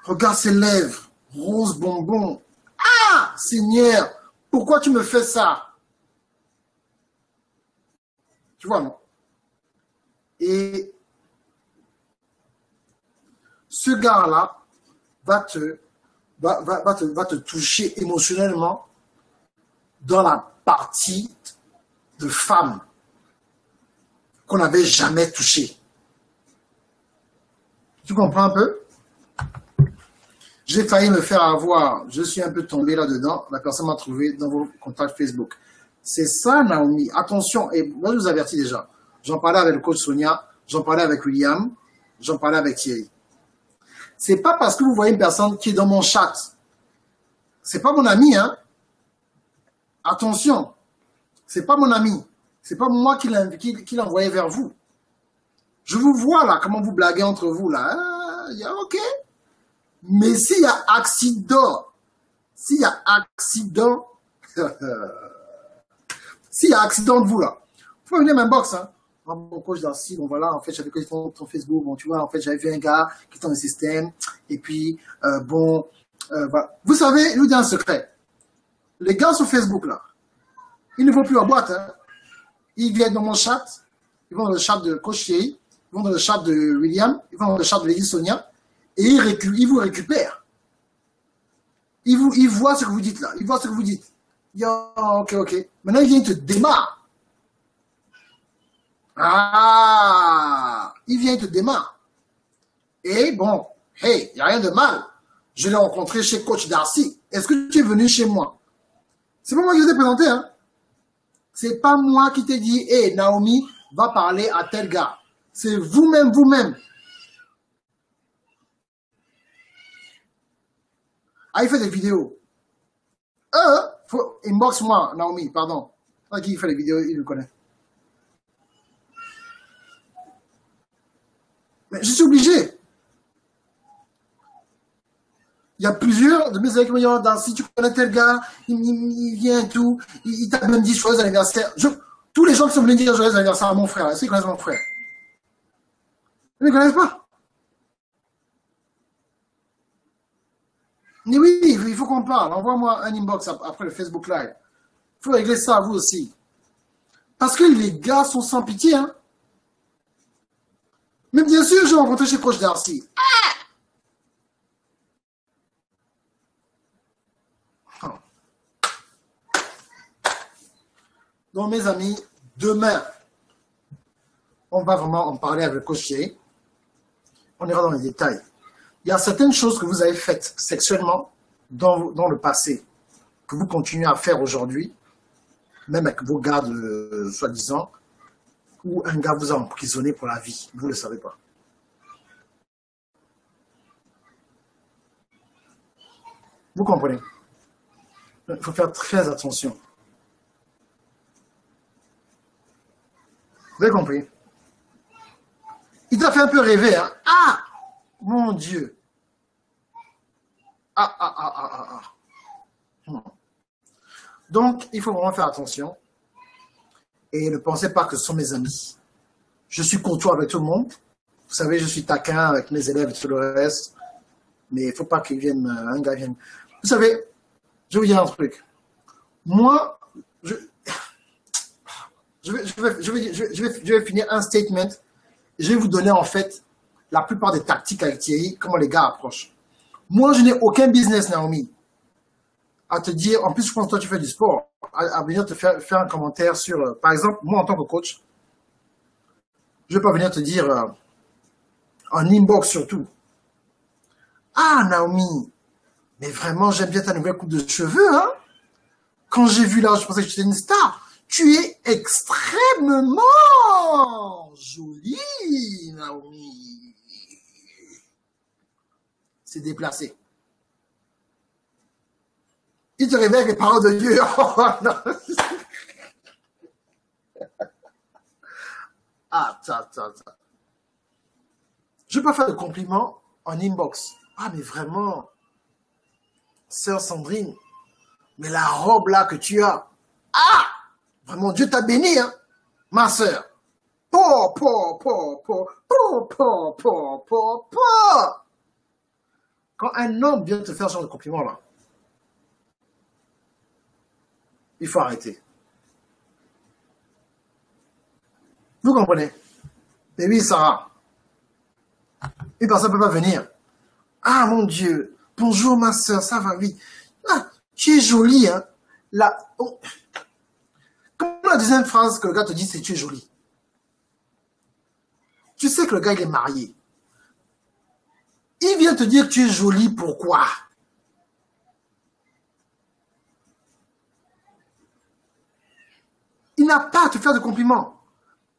Regarde ses lèvres, rose bonbon. Ah, Seigneur, pourquoi tu me fais ça? » Tu vois, non? Et ce gars-là va te toucher émotionnellement dans la partie de femme qu'on n'avait jamais touchée. Tu comprends un peu? J'ai failli me faire avoir. Je suis un peu tombé là-dedans. La personne m'a trouvé dans vos contacts Facebook. C'est ça, Naomi. Attention. Et moi, je vous avertis déjà. J'en parlais avec le coach Sonia. J'en parlais avec William. J'en parlais avec Thierry. C'est pas parce que vous voyez une personne qui est dans mon chat. C'est pas mon ami, hein. Attention, c'est pas mon ami. C'est pas moi qui l'ai envoyé vers vous. Je vous vois là, comment vous blaguez entre vous là. Ah, ok. Mais s'il y a accident, s'il y a accident, s'il y a accident de vous là, vous pouvez venir m'inbox, hein. Bon, coach Darcy, bon voilà, en fait, j'avais connu ton Facebook, bon, tu vois, en fait, j'avais vu un gars qui est dans le système, et puis, voilà. Vous savez, je vous dis un secret. Les gars sur Facebook là, ils ne vont plus en boîte, hein. Ils viennent dans mon chat, ils vont dans le chat de Coach Thierry, ils vont dans le chat de William, ils vont dans le chat de Lady Sonia, et ils vous récupèrent. Ils voient ce que vous dites là, ils voient ce que vous dites. Ok. Maintenant, ils viennent te démarrer. Ah, ils viennent te démarrer. Et bon, hey, il n'y a rien de mal. Je l'ai rencontré chez Coach Darcy. Est-ce que tu es venu chez moi? C'est pas moi qui t'ai présenté, hein. C'est pas moi qui t'ai dit, hey, Naomi, va parler à tel gars. C'est vous-même. Ah, il fait des vidéos. Faut inbox moi, Naomi, pardon. Ah, qui fait les vidéos, il le connaît. Mais je suis obligé. Il y a plusieurs de mes amis qui me disent, si tu connais tel gars, il vient et tout, il t'a même dit joyeux anniversaire. Tous les gens qui sont venus dire joyeux anniversaire à mon frère, est-ce qu'ils connaissent mon frère? Ils ne connaissent pas. Mais oui, il faut qu'on parle. Envoie-moi un inbox après le Facebook Live. Il faut régler ça à vous aussi. Parce que les gars sont sans pitié, hein. Mais bien sûr, j'ai rencontré chez Coach Darcy. Donc, mes amis, demain, on va vraiment en parler avec Coach Thierry. On ira dans les détails. Il y a certaines choses que vous avez faites sexuellement dans le passé, que vous continuez à faire aujourd'hui, même avec vos gars, soi-disant, où un gars vous a emprisonné pour la vie. Vous ne le savez pas. Vous comprenez? Il faut faire très attention. Vous avez compris? Il t'a fait un peu rêver, hein? Ah! Mon Dieu! Ah. Donc, il faut vraiment faire attention. Et ne pensez pas que ce sont mes amis. Je suis courtois avec tout le monde. Vous savez, je suis taquin avec mes élèves et tout le reste. Mais il ne faut pas qu'il vienne, un gars vienne. Vous savez, je vais vous dire un truc. Moi, je vais finir un statement. Je vais vous donner en fait la plupart des tactiques avec Thierry, comment les gars approchent. Moi, je n'ai aucun business, Naomi, à te dire, en plus, je pense que toi, tu fais du sport, à venir te faire un commentaire sur, par exemple, moi, en tant que coach, je ne vais pas venir te dire, en inbox surtout, ah, Naomi, mais vraiment, j'aime bien ta nouvelle coupe de cheveux, hein. Quand j'ai vu là, je pensais que tu étais une star. Tu es extrêmement jolie, Naomi. C'est déplacé. Il te réveille avec les paroles de Dieu. Oh, non. Attends. Je ne vais pas faire de compliments en inbox. Ah, mais vraiment, sœur Sandrine, mais la robe là que tu as, ah, vraiment, Dieu t'a béni, hein, ma sœur. Quand un homme vient te faire ce genre de compliment là, il faut arrêter. Vous comprenez? Mais oui, Sarah. Une personne ne peut pas venir. Ah, mon Dieu. Bonjour, ma soeur, ça va, oui. Ah, tu es jolie, hein. Comme la deuxième phrase que le gars te dit, c'est tu es jolie. Tu sais que le gars, il est marié. Il vient te dire que tu es jolie, pourquoi? Il n'a pas à te faire de compliments.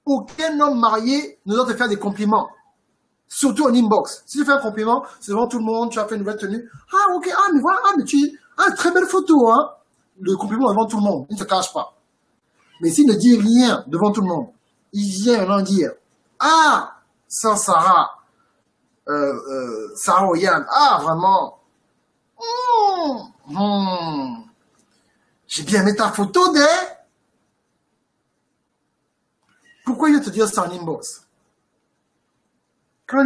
Aucun homme marié ne doit te faire des compliments. Surtout en inbox. Si tu fais un compliment, c'est devant tout le monde, tu as fait une nouvelle tenue. Ah, ok, ah, mais voilà, ah, mais tu... Ah, très belle photo, hein. Le compliment devant tout le monde, il ne se cache pas. Mais s'il ne dit rien devant tout le monde, il vient maintenant dire, ah, ça, Sarah, Sarah Oyan, ah, vraiment, j'ai bien aimé ta photo, mais pourquoi il vient te dire ça en inbox? Quand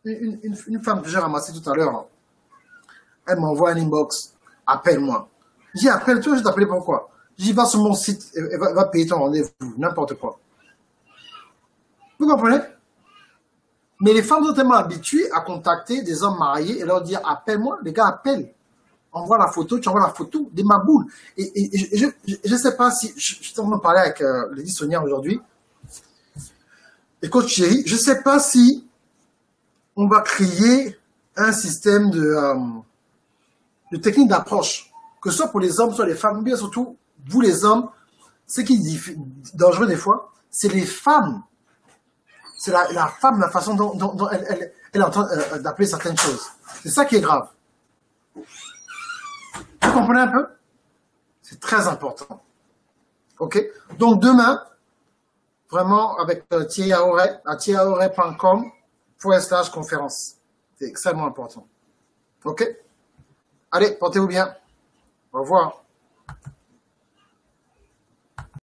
une femme que j'ai ramassée tout à l'heure, elle m'envoie un inbox, appelle-moi. Je dis, appelle-toi, je t'appelais pourquoi? J'y va sur mon site, elle va payer ton rendez-vous, n'importe quoi. Vous comprenez? Mais les femmes sont tellement habituées à contacter des hommes mariés et leur dire, appelle-moi, les gars appellent. Envoie la photo, tu envoies la photo des maboules. Et je ne sais pas si, je suis en train de parler avec Lady Sonia aujourd'hui, et coach chéri, je ne sais pas si on va créer un système de technique d'approche, que ce soit pour les hommes, soit les femmes, ou bien surtout, vous les hommes, ce qui est dangereux des fois, c'est les femmes. C'est la femme, la façon dont elle entend d'appeler certaines choses. C'est ça qui est grave. Vous comprenez un peu? C'est très important. OK? Donc demain, vraiment avec Thierry à thierryauret.com/conférence. C'est extrêmement important. OK? Allez, portez-vous bien. Au revoir.